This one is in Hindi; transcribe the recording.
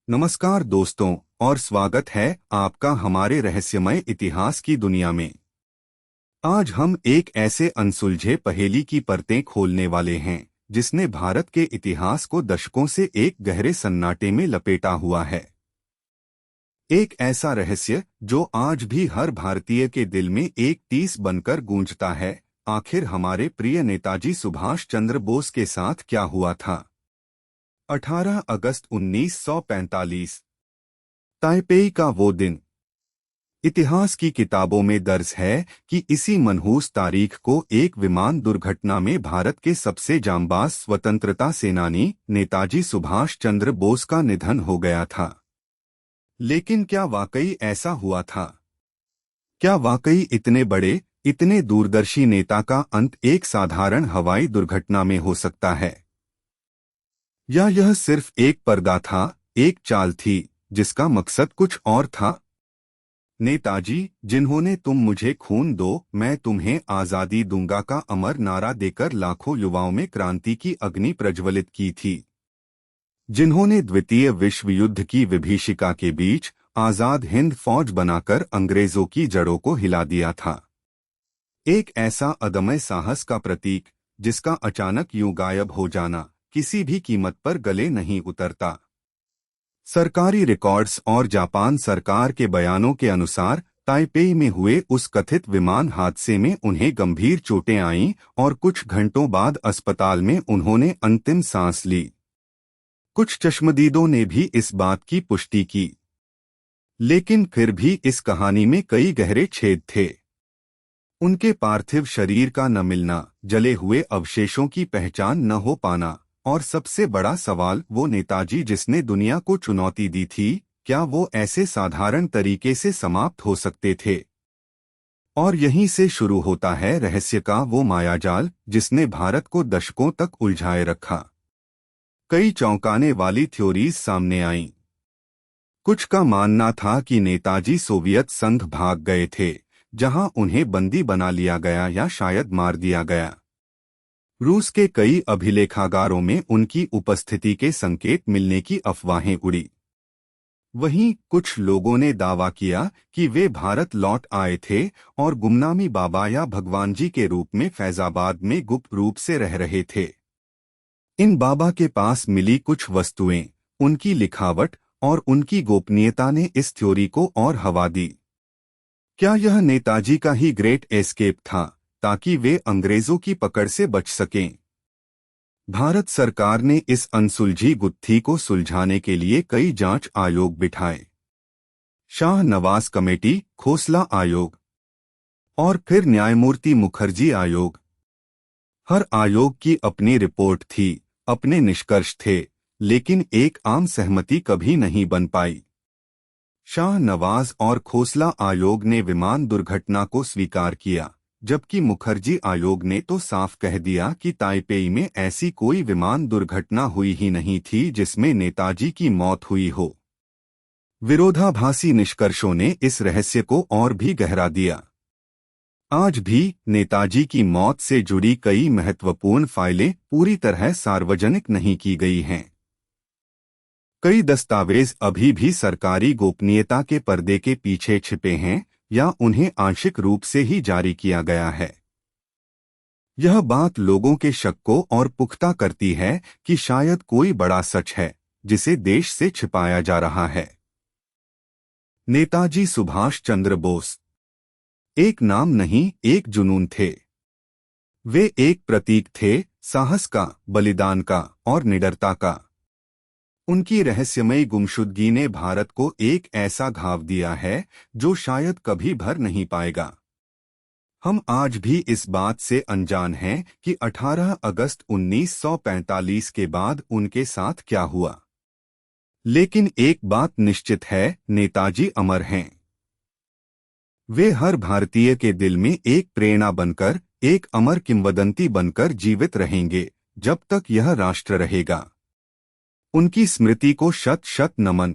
नमस्कार दोस्तों, और स्वागत है आपका हमारे रहस्यमय इतिहास की दुनिया में। आज हम एक ऐसे अनसुलझे पहेली की परतें खोलने वाले हैं जिसने भारत के इतिहास को दशकों से एक गहरे सन्नाटे में लपेटा हुआ है। एक ऐसा रहस्य जो आज भी हर भारतीय के दिल में एक टीस बनकर गूंजता है। आखिर हमारे प्रिय नेताजी सुभाष चंद्र बोस के साथ क्या हुआ था? 18 अगस्त 1945, ताइपेई का वो दिन। इतिहास की किताबों में दर्ज है कि इसी मनहूस तारीख को एक विमान दुर्घटना में भारत के सबसे जांबाज स्वतंत्रता सेनानी नेताजी सुभाष चंद्र बोस का निधन हो गया था। लेकिन क्या वाकई ऐसा हुआ था? क्या वाकई इतने बड़े, इतने दूरदर्शी नेता का अंत एक साधारण हवाई दुर्घटना में हो सकता है? या यह सिर्फ एक पर्दा था, एक चाल थी जिसका मकसद कुछ और था? नेताजी, जिन्होंने तुम मुझे खून दो मैं तुम्हें आज़ादी दूंगा का अमर नारा देकर लाखों युवाओं में क्रांति की अग्नि प्रज्वलित की थी, जिन्होंने द्वितीय विश्व युद्ध की विभीषिका के बीच आज़ाद हिंद फौज बनाकर अंग्रेजों की जड़ों को हिला दिया था। एक ऐसा अदम्य साहस का प्रतीक जिसका अचानक यूं गायब हो जाना किसी भी कीमत पर गले नहीं उतरता। सरकारी रिकॉर्ड्स और जापान सरकार के बयानों के अनुसार ताइपेई में हुए उस कथित विमान हादसे में उन्हें गंभीर चोटें आईं और कुछ घंटों बाद अस्पताल में उन्होंने अंतिम सांस ली। कुछ चश्मदीदों ने भी इस बात की पुष्टि की, लेकिन फिर भी इस कहानी में कई गहरे छेद थे। उनके पार्थिव शरीर का न मिलना, जले हुए अवशेषों की पहचान न हो पाना, और सबसे बड़ा सवाल वो नेताजी जिसने दुनिया को चुनौती दी थी, क्या वो ऐसे साधारण तरीके से समाप्त हो सकते थे? और यहीं से शुरू होता है रहस्य का वो मायाजाल जिसने भारत को दशकों तक उलझाए रखा। कई चौंकाने वाली थ्योरीज सामने आईं। कुछ का मानना था कि नेताजी सोवियत संघ भाग गए थे, जहां उन्हें बंदी बना लिया गया या शायद मार दिया गया। रूस के कई अभिलेखागारों में उनकी उपस्थिति के संकेत मिलने की अफवाहें उड़ी। वहीं कुछ लोगों ने दावा किया कि वे भारत लौट आए थे और गुमनामी बाबा या भगवान जी के रूप में फैजाबाद में गुप्त रूप से रह रहे थे। इन बाबा के पास मिली कुछ वस्तुएं, उनकी लिखावट और उनकी गोपनीयता ने इस थ्योरी को और हवा दी। क्या यह नेताजी का ही ग्रेट एस्केप था, ताकि वे अंग्रेजों की पकड़ से बच सकें? भारत सरकार ने इस अनसुलझी गुत्थी को सुलझाने के लिए कई जांच आयोग बिठाए। शाह नवाज कमेटी, खोसला आयोग और फिर न्यायमूर्ति मुखर्जी आयोग। हर आयोग की अपनी रिपोर्ट थी, अपने निष्कर्ष थे, लेकिन एक आम सहमति कभी नहीं बन पाई। शाह नवाज और खोसला आयोग ने विमान दुर्घटना को स्वीकार किया, जबकि मुखर्जी आयोग ने तो साफ कह दिया कि ताइपेई में ऐसी कोई विमान दुर्घटना हुई ही नहीं थी जिसमें नेताजी की मौत हुई हो। विरोधाभासी निष्कर्षों ने इस रहस्य को और भी गहरा दिया। आज भी नेताजी की मौत से जुड़ी कई महत्वपूर्ण फाइलें पूरी तरह सार्वजनिक नहीं की गई हैं। कई दस्तावेज अभी भी सरकारी गोपनीयता के पर्दे के पीछे छिपे हैं या उन्हें आंशिक रूप से ही जारी किया गया है। यह बात लोगों के शक को और पुख्ता करती है कि शायद कोई बड़ा सच है जिसे देश से छिपाया जा रहा है। नेताजी सुभाष चंद्र बोस एक नाम नहीं, एक जुनून थे। वे एक प्रतीक थे, साहस का, बलिदान का और निडरता का। उनकी रहस्यमयी गुमशुदगी ने भारत को एक ऐसा घाव दिया है जो शायद कभी भर नहीं पाएगा। हम आज भी इस बात से अनजान हैं कि 18 अगस्त 1945 के बाद उनके साथ क्या हुआ। लेकिन एक बात निश्चित है, नेताजी अमर हैं। वे हर भारतीय के दिल में एक प्रेरणा बनकर, एक अमर किंवदंती बनकर जीवित रहेंगे, जब तक यह राष्ट्र रहेगा। उनकी स्मृति को शत शत नमन।